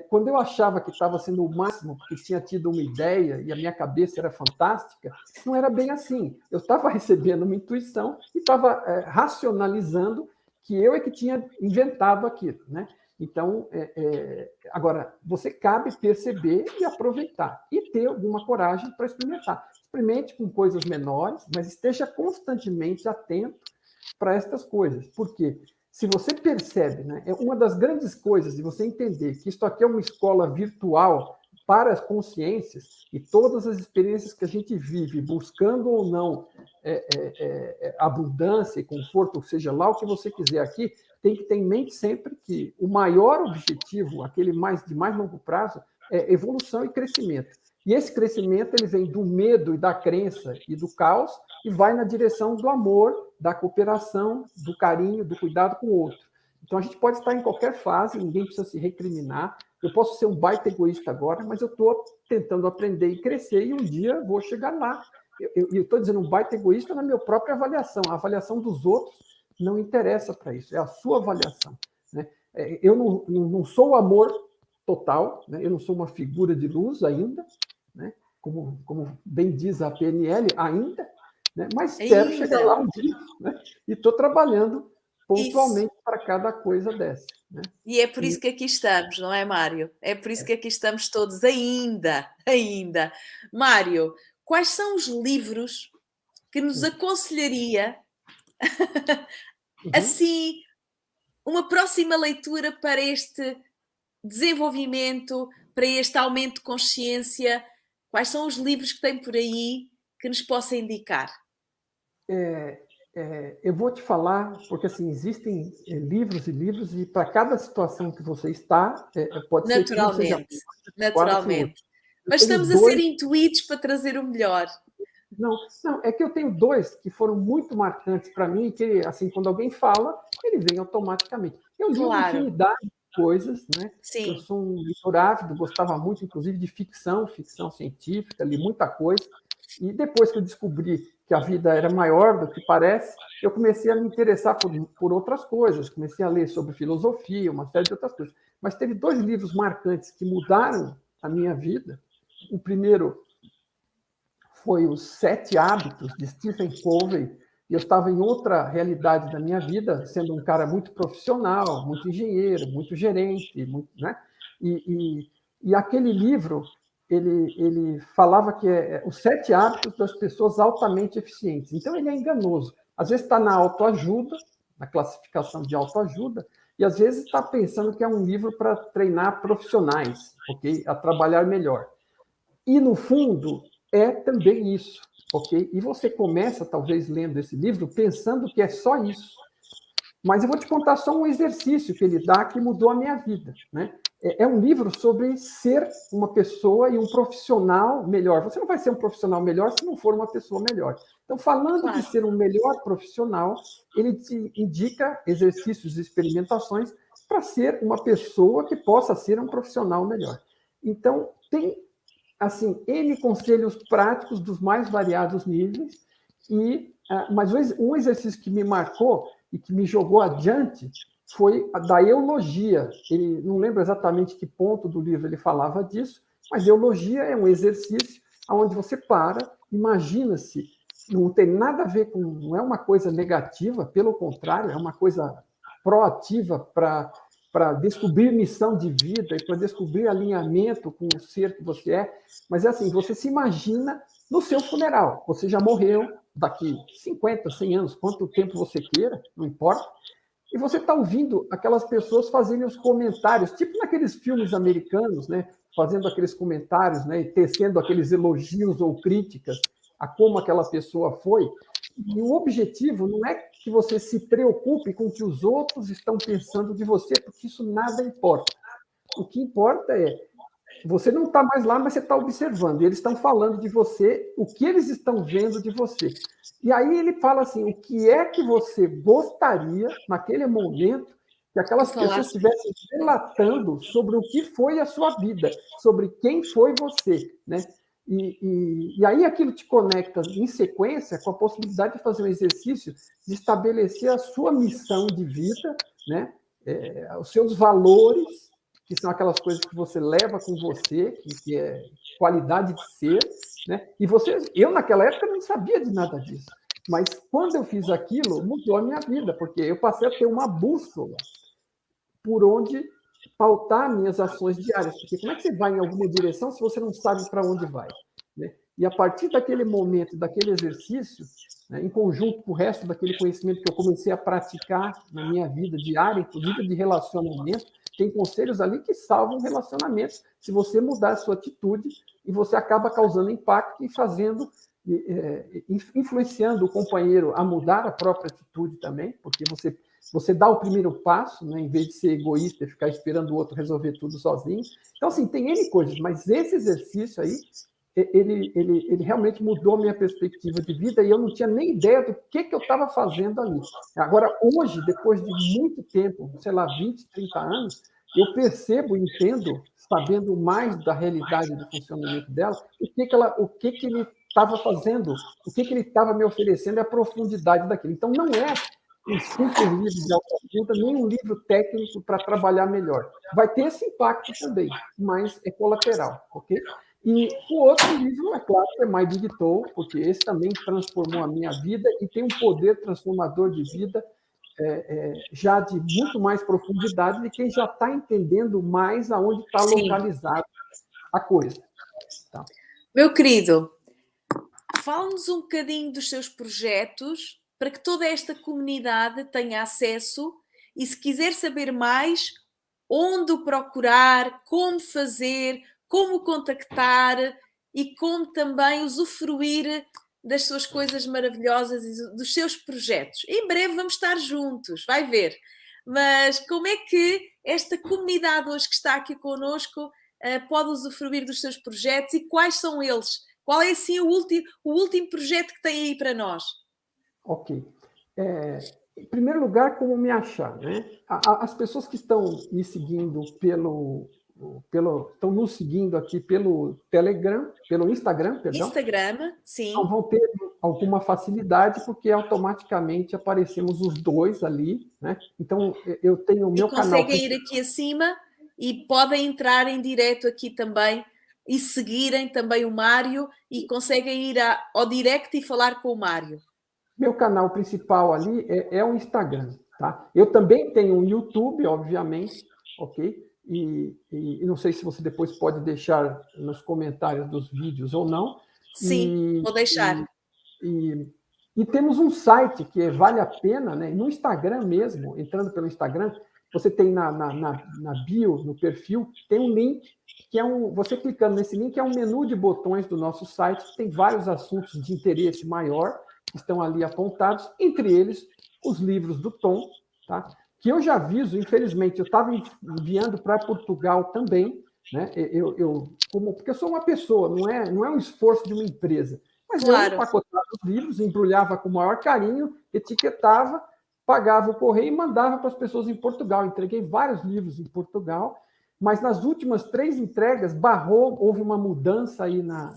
Quando eu achava que estava sendo o máximo, porque tinha tido uma ideia e a minha cabeça era fantástica, não era bem assim. Eu estava recebendo uma intuição e estava racionalizando que eu é que tinha inventado aquilo, né? Então, agora, você cabe perceber e aproveitar e ter alguma coragem para experimentar. Experimente com coisas menores, mas esteja constantemente atento para estas coisas. Porque se você percebe, né, é uma das grandes coisas de você entender que isto aqui é uma escola virtual para as consciências e todas as experiências que a gente vive, buscando ou não abundância e conforto, seja lá o que você quiser aqui, tem que ter em mente sempre que o maior objetivo, aquele de mais longo prazo, é evolução e crescimento. E esse crescimento ele vem do medo e da crença e do caos e vai na direção do amor, da cooperação, do carinho, do cuidado com o outro. Então, a gente pode estar em qualquer fase, ninguém precisa se recriminar. Eu posso ser um baita egoísta agora, mas eu estou tentando aprender e crescer e um dia vou chegar lá. Eu estou dizendo um baita egoísta na minha própria avaliação. A avaliação dos outros não interessa para isso, é a sua avaliação. Né? Eu não sou o amor total, né? Eu não sou uma figura de luz ainda, né? Como bem diz a PNL, ainda, né? Mas espero chegar lá um dia, né? E estou trabalhando pontualmente para cada coisa dessa. Né? E é por isso que aqui estamos, não é, Mário? É por isso que aqui estamos todos ainda. Mário, quais são os livros que nos aconselharia assim, uma próxima leitura para este desenvolvimento, para este aumento de consciência? Quais são os livros que tem por aí que nos possa indicar? Eu vou te falar, porque assim, existem livros e livros, e para cada situação que você está, pode ser que um seja mais adequado que o outro. Mas estamos a ser intuídos para trazer o melhor. Não, é que eu tenho dois que foram muito marcantes para mim, que assim, quando alguém fala, ele vem automaticamente. Eu li uma infinidade de coisas, né? Sim. Eu sou um leitor ávido, gostava muito, inclusive, de ficção científica, li muita coisa. E depois que eu descobri que a vida era maior do que parece, eu comecei a me interessar por outras coisas. Comecei a ler sobre filosofia, uma série de outras coisas. Mas teve dois livros marcantes que mudaram a minha vida. O primeiro foi Os 7 Hábitos, de Stephen Covey, e eu estava em outra realidade da minha vida, sendo um cara muito profissional, muito engenheiro, muito gerente, muito, né? E aquele livro, ele falava que os 7 hábitos das pessoas altamente eficientes. Então, ele é enganoso. Às vezes está na autoajuda, na classificação de autoajuda, e às vezes está pensando que é um livro para treinar profissionais, ok? A trabalhar melhor. E, no fundo, é também isso, ok? E você começa, talvez, lendo esse livro, pensando que é só isso. Mas eu vou te contar só um exercício que ele dá que mudou a minha vida, né? É um livro sobre ser uma pessoa e um profissional melhor. Você não vai ser um profissional melhor se não for uma pessoa melhor. Então, falando de ser um melhor profissional, ele te indica exercícios e experimentações para ser uma pessoa que possa ser um profissional melhor. Então, tem assim, N conselhos práticos dos mais variados níveis, mas um exercício que me marcou e que me jogou adiante foi a da eulogia. Ele não lembro exatamente que ponto do livro ele falava disso, mas eulogia é um exercício onde você para, imagina-se, não tem nada a ver com, não é uma coisa negativa, pelo contrário, é uma coisa proativa para descobrir missão de vida e para descobrir alinhamento com o ser que você é. Mas é assim, você se imagina no seu funeral. Você já morreu daqui 50, 100 anos, quanto tempo você queira, não importa. E você está ouvindo aquelas pessoas fazerem os comentários, tipo naqueles filmes americanos, né? Fazendo aqueles comentários, né? E tecendo aqueles elogios ou críticas a como aquela pessoa foi. E o objetivo não é que você se preocupe com o que os outros estão pensando de você, porque isso nada importa. O que importa é, você não está mais lá, mas você está observando. E eles estão falando de você, o que eles estão vendo de você. E aí ele fala assim, o que é que você gostaria, naquele momento, que aquelas pessoas estivessem relatando sobre o que foi a sua vida, sobre quem foi você, né? E aí aquilo te conecta em sequência com a possibilidade de fazer um exercício de estabelecer a sua missão de vida, né? Os seus valores, que são aquelas coisas que você leva com você, que é qualidade de ser, né? E eu naquela época não sabia de nada disso, mas quando eu fiz aquilo, mudou a minha vida, porque eu passei a ter uma bússola por onde pautar minhas ações diárias, porque como é que você vai em alguma direção se você não sabe para onde vai? Né? E a partir daquele momento, daquele exercício, né, em conjunto com o resto daquele conhecimento que eu comecei a praticar na minha vida diária, inclusive de relacionamento, tem conselhos ali que salvam relacionamentos, se você mudar a sua atitude, e você acaba causando impacto e fazendo, influenciando o companheiro a mudar a própria atitude também, porque você dá o primeiro passo, né, em vez de ser egoísta e ficar esperando o outro resolver tudo sozinho. Então, assim, tem N coisas, mas esse exercício aí, ele realmente mudou a minha perspectiva de vida e eu não tinha nem ideia do que eu estava fazendo ali. Agora, hoje, depois de muito tempo, sei lá, 20, 30 anos, eu percebo, entendo, sabendo mais da realidade do funcionamento dela, o que ele estava fazendo, o que ele estava me oferecendo, a profundidade daquilo. Então, não é um simples livro de autoajuda, nem um livro técnico para trabalhar melhor. Vai ter esse impacto também, mas é colateral, ok? E o outro livro, é claro, é My Big Toll, porque esse também transformou a minha vida e tem um poder transformador de vida já de muito mais profundidade de quem já está entendendo mais aonde está localizada a coisa. Tá? Meu querido, fala-nos um bocadinho dos seus projetos para que toda esta comunidade tenha acesso e, se quiser saber mais, onde o procurar, como fazer, como contactar e como também usufruir das suas coisas maravilhosas e dos seus projetos. Em breve vamos estar juntos, vai ver. Mas como é que esta comunidade hoje que está aqui connosco pode usufruir dos seus projetos e quais são eles? Qual é, assim, o último projeto que tem aí para nós? Ok. Em primeiro lugar, como me achar, né? As pessoas que estão me seguindo estão nos seguindo aqui pelo Telegram, pelo Instagram, perdão. Instagram, sim. Então vão ter alguma facilidade, porque automaticamente aparecemos os dois ali, né? Então, eu tenho o meu canal. E conseguem ir aqui acima e podem entrar em direto aqui também e seguirem também o Mário e conseguem ir ao direct e falar com o Mário. Meu canal principal ali é o Instagram, tá? Eu também tenho um YouTube, obviamente, ok? E não sei se você depois pode deixar nos comentários dos vídeos ou não. Sim, vou deixar. E temos um site que vale a pena, né? No Instagram mesmo, entrando pelo Instagram, você tem na bio, no perfil, tem um link, que você clicando nesse link, é um menu de botões do nosso site, que tem vários assuntos de interesse maior, que estão ali apontados, entre eles os livros do Tom, tá? Que eu já aviso, infelizmente, eu estava enviando para Portugal também, né? Porque eu sou uma pessoa, não é um esforço de uma empresa. Mas claro. Eu empacotava os livros, embrulhava com o maior carinho, etiquetava, pagava o correio e mandava para as pessoas em Portugal. Entreguei vários livros em Portugal, mas nas últimas 3 entregas houve uma mudança aí na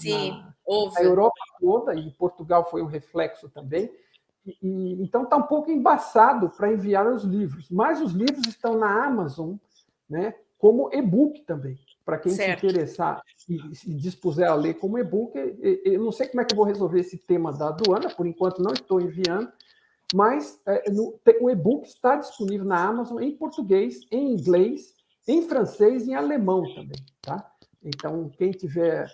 Europa toda, e Portugal foi um reflexo também. Então está um pouco embaçado para enviar os livros, mas os livros estão na Amazon, né, como e-book também. Para quem se interessar e se dispuser a ler como e-book, eu não sei como é que eu vou resolver esse tema da aduana, por enquanto não estou enviando, mas o e-book está disponível na Amazon em português, em inglês, em francês e em alemão também, tá? Então, quem tiver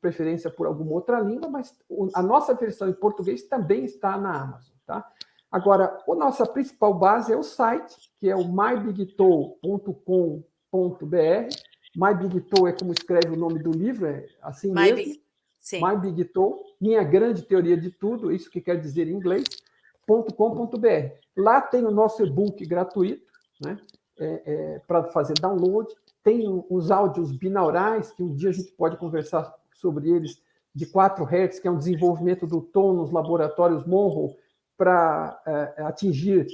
preferência por alguma outra língua, mas a nossa versão em português também está na Amazon, tá? Agora, a nossa principal base é o site, que é o mybigtoll.com.br. My Big Toll é como escreve o nome do livro, é assim mesmo. My Big Toll, minha grande teoria de tudo, isso que quer dizer em inglês, .com.br. Lá tem o nosso e-book gratuito, né? Para fazer download. Tem os áudios binaurais, que um dia a gente pode conversar sobre eles, de 4 Hz, que é um desenvolvimento do Tom nos laboratórios Monroe para atingir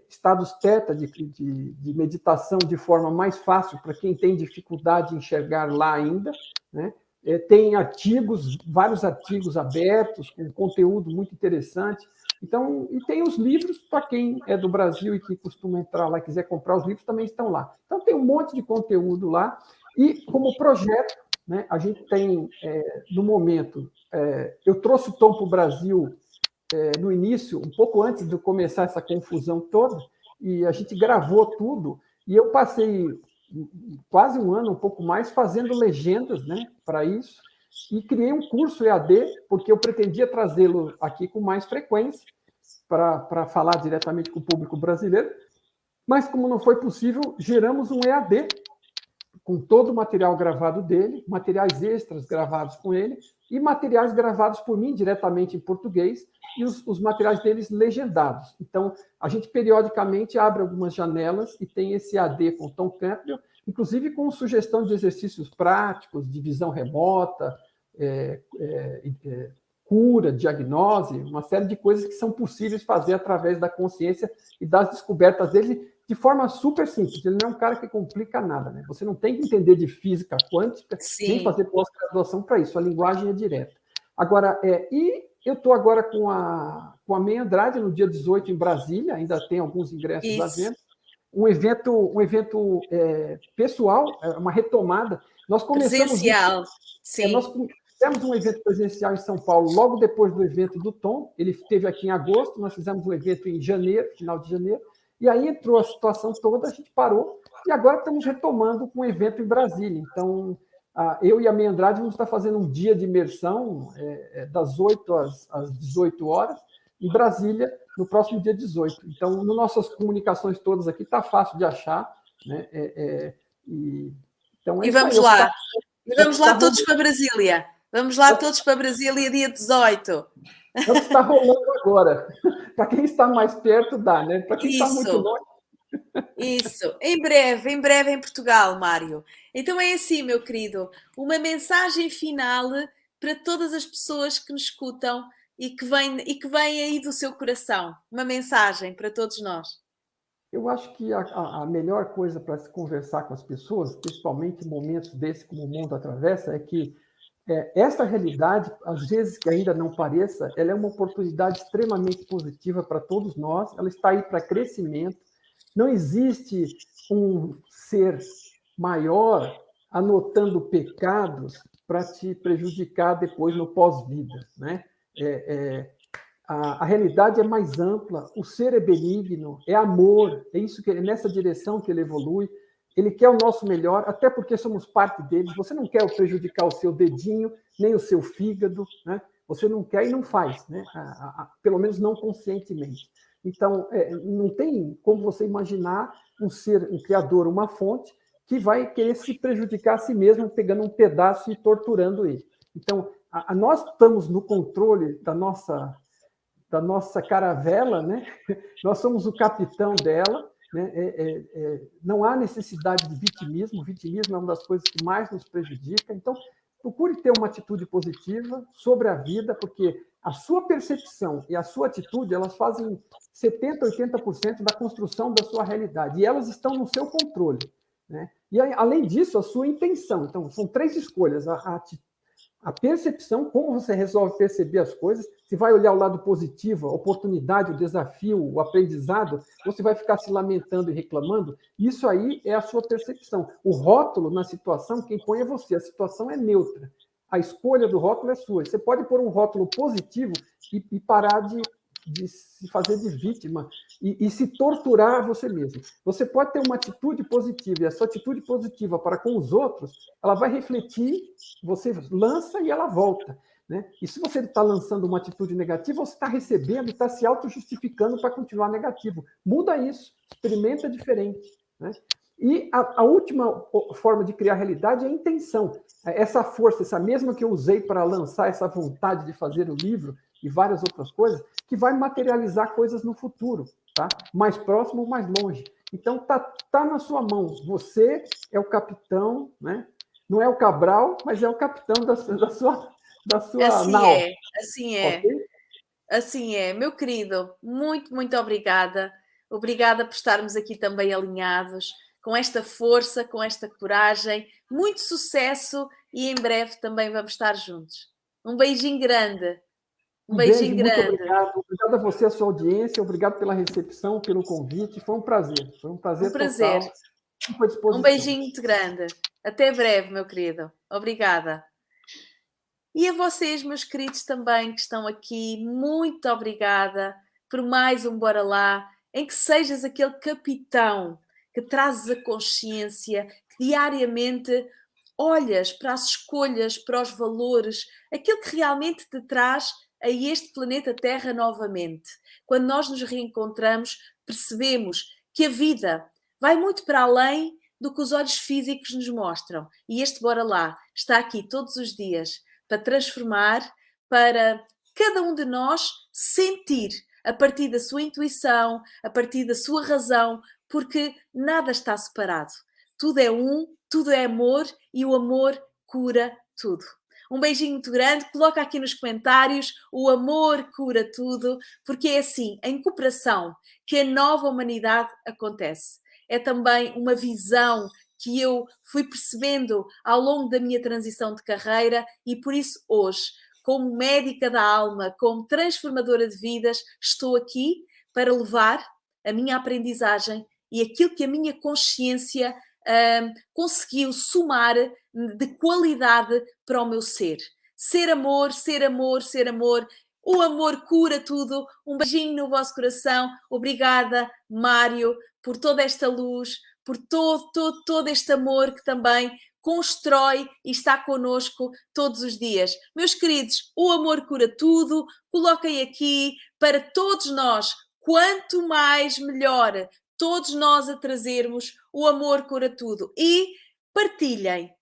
estados teta de meditação de forma mais fácil para quem tem dificuldade em enxergar lá ainda, né? tem artigos, vários artigos abertos, com conteúdo muito interessante. Então, e tem os livros, para quem é do Brasil e que costuma entrar lá e quiser comprar os livros, também estão lá. Então, tem um monte de conteúdo lá. E, como projeto, né, a gente tem, no momento, eu trouxe o Tom para o Brasil no início, um pouco antes de começar essa confusão toda, e a gente gravou tudo, e eu passei quase um ano, um pouco mais, fazendo legendas, né, para isso, e criei um curso EAD, porque eu pretendia trazê-lo aqui com mais frequência, para falar diretamente com o público brasileiro, mas como não foi possível, geramos um EAD com todo o material gravado dele, materiais extras gravados com ele, e materiais gravados por mim diretamente em português, e os materiais deles legendados. Então, a gente periodicamente abre algumas janelas e tem esse AD com Tom Campbell, inclusive com sugestão de exercícios práticos, de visão remota, cura, diagnose, uma série de coisas que são possíveis fazer através da consciência e das descobertas dele de forma super simples. Ele não é um cara que complica nada, né? Você não tem que entender de física quântica, nem fazer pós-graduação para isso. A linguagem é direta. Agora, e eu estou agora com a May Andrade no dia 18 em Brasília, ainda tem alguns ingressos à venda. Um evento pessoal, uma retomada. Nós começamos presencial, sim. Nós fizemos um evento presencial em São Paulo logo depois do evento do Tom. Ele esteve aqui em agosto, nós fizemos um evento em janeiro, final de janeiro, e aí entrou a situação toda, a gente parou, e agora estamos retomando com um evento em Brasília. Então, eu e a May Andrade vamos estar fazendo um dia de imersão das 8 às 18 horas, em Brasília, no próximo dia 18. Então, nas nossas comunicações todas aqui, está fácil de achar, né? Então, vamos lá. E vamos lá todos para Brasília. Vamos lá todos para Brasília, dia 18. É o que está rolando agora. Para quem está mais perto, dá, né? Para quem está muito longe. Isso. Em breve em Portugal, Mário. Então é assim, meu querido. Uma mensagem final para todas as pessoas que nos escutam e que vem aí do seu coração. Uma mensagem para todos nós. Eu acho que a melhor coisa para se conversar com as pessoas, principalmente em momentos desses como o mundo atravessa, é que essa realidade, às vezes que ainda não pareça, ela é uma oportunidade extremamente positiva para todos nós, ela está aí para crescimento. Não existe um ser maior anotando pecados para te prejudicar depois no pós-vida, né? A realidade é mais ampla, o ser é benigno, é amor, é isso é nessa direção que ele evolui. Ele quer o nosso melhor, até porque somos parte dele. Você não quer prejudicar o seu dedinho, nem o seu fígado, né? Você não quer e não faz, né? Pelo menos não conscientemente. Então, não tem como você imaginar um ser, um criador, uma fonte, que vai querer se prejudicar a si mesmo, pegando um pedaço e torturando ele. Então, nós estamos no controle da nossa caravela, né? Nós somos o capitão dela, né? Não há necessidade de vitimismo. O vitimismo é uma das coisas que mais nos prejudica. Então, procure ter uma atitude positiva sobre a vida, porque a sua percepção e a sua atitude, elas fazem 70%, 80% da construção da sua realidade, e elas estão no seu controle, né? E, além disso, a sua intenção. Então, são 3 escolhas: a percepção, como você resolve perceber as coisas, se vai olhar o lado positivo, a oportunidade, o desafio, o aprendizado, ou você vai ficar se lamentando e reclamando. Isso aí é a sua percepção. O rótulo na situação, quem põe é você. A situação é neutra. A escolha do rótulo é sua. Você pode pôr um rótulo positivo e parar de se fazer de vítima e se torturar a você mesmo. Você pode ter uma atitude positiva, e essa atitude positiva para com os outros, ela vai refletir, você lança e ela volta, né? E se você está lançando uma atitude negativa, você está recebendo e está se auto-justificando para continuar negativo. Muda isso, experimenta diferente, né? E a última forma de criar realidade é a intenção. Essa força, essa mesma que eu usei para lançar essa vontade de fazer o livro e várias outras coisas, que vai materializar coisas no futuro, tá? Mais próximo ou mais longe. Então, tá na sua mão. Você é o capitão, né? Não é o Cabral, mas é o capitão da sua assim nau. Assim é. Okay? Assim é. Meu querido, muito, muito obrigada. Obrigada por estarmos aqui também alinhados. com esta força, com esta coragem. Muito sucesso e em breve também vamos estar juntos. Um beijinho grande. Um beijinho Muito grande. obrigado. Obrigado a você, a sua audiência. Obrigado pela recepção, pelo convite. Foi um prazer. Foi um prazer, Um prazer. total. Fico à disposição. Um beijinho muito grande. Até breve, meu querido. Obrigada. E a vocês, meus queridos, também que estão aqui, muito obrigada por mais um Bora Lá, em que sejas aquele capitão que trazes a consciência, que diariamente olhas para as escolhas, para os valores, aquilo que realmente te traz a este planeta Terra novamente. Quando nós nos reencontramos, percebemos que a vida vai muito para além do que os olhos físicos nos mostram. E este Bora Lá está aqui todos os dias para transformar, para cada um de nós sentir a partir da sua intuição, a partir da sua razão, porque nada está separado. Tudo é um, tudo é amor e o amor cura tudo. Um beijinho muito grande, coloca aqui nos comentários, o amor cura tudo, porque é assim, em cooperação, que a nova humanidade acontece. É também uma visão que eu fui percebendo ao longo da minha transição de carreira e por isso hoje, como médica da alma, como transformadora de vidas, estou aqui para levar a minha aprendizagem e aquilo que a minha consciência conseguiu somar de qualidade para o meu ser. Ser amor, ser amor, ser amor. O amor cura tudo. Um beijinho no vosso coração. Obrigada, Mário, por toda esta luz, por todo este amor que também constrói e está connosco todos os dias. Meus queridos, o amor cura tudo. Coloquem aqui para todos nós, quanto mais melhor, todos nós a trazermos o amor cura tudo. E partilhem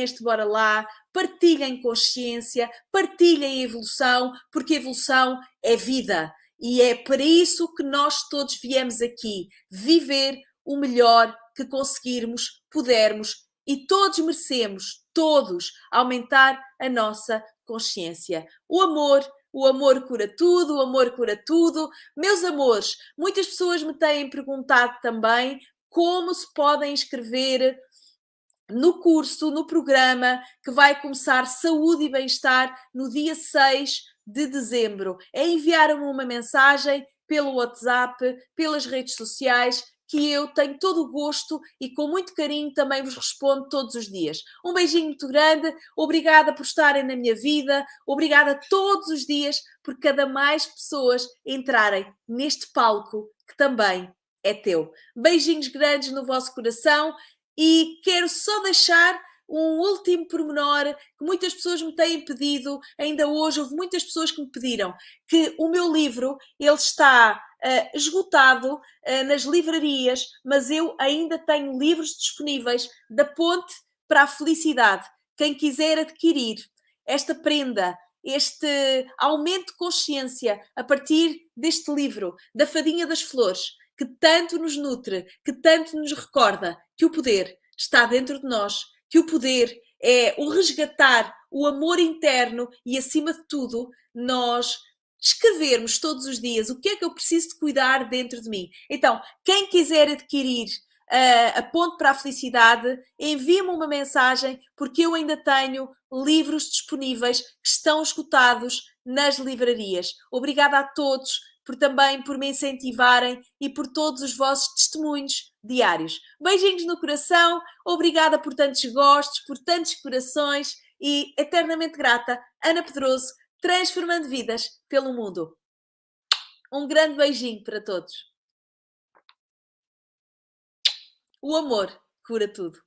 este Bora Lá, partilhem consciência, partilhem evolução, porque evolução é vida. E é para isso que nós todos viemos aqui, viver o melhor que conseguirmos, pudermos, e todos merecemos, todos, aumentar a nossa consciência. O amor cura tudo, o amor cura tudo. Meus amores, muitas pessoas me têm perguntado também como se podem inscrever no curso, no programa que vai começar Saúde e Bem-Estar no dia 6 de dezembro. É enviar-me uma mensagem pelo WhatsApp, pelas redes sociais, que eu tenho todo o gosto e com muito carinho também vos respondo todos os dias. Um beijinho muito grande, obrigada por estarem na minha vida, obrigada todos os dias por cada mais pessoas entrarem neste palco que também é teu. Beijinhos grandes no vosso coração e quero só deixar um último pormenor que muitas pessoas me têm pedido, ainda hoje houve muitas pessoas que me pediram, que o meu livro, ele está esgotado nas livrarias, mas eu ainda tenho livros disponíveis da Ponte para a Felicidade. Quem quiser adquirir esta prenda, este aumento de consciência a partir deste livro, da Fadinha das Flores, que tanto nos nutre, que tanto nos recorda que o poder está dentro de nós, que o poder é o resgatar o amor interno e, acima de tudo, nós escrevermos todos os dias o que é que eu preciso de cuidar dentro de mim. Então, quem quiser adquirir a Ponte para a Felicidade, envie-me uma mensagem, porque eu ainda tenho livros disponíveis que estão esgotados nas livrarias. Obrigada a todos também por me incentivarem e por todos os vossos testemunhos diários. Beijinhos no coração, obrigada por tantos gostos, por tantos corações e eternamente grata, Ana Pedroso, transformando vidas pelo mundo. Um grande beijinho para todos. O amor cura tudo.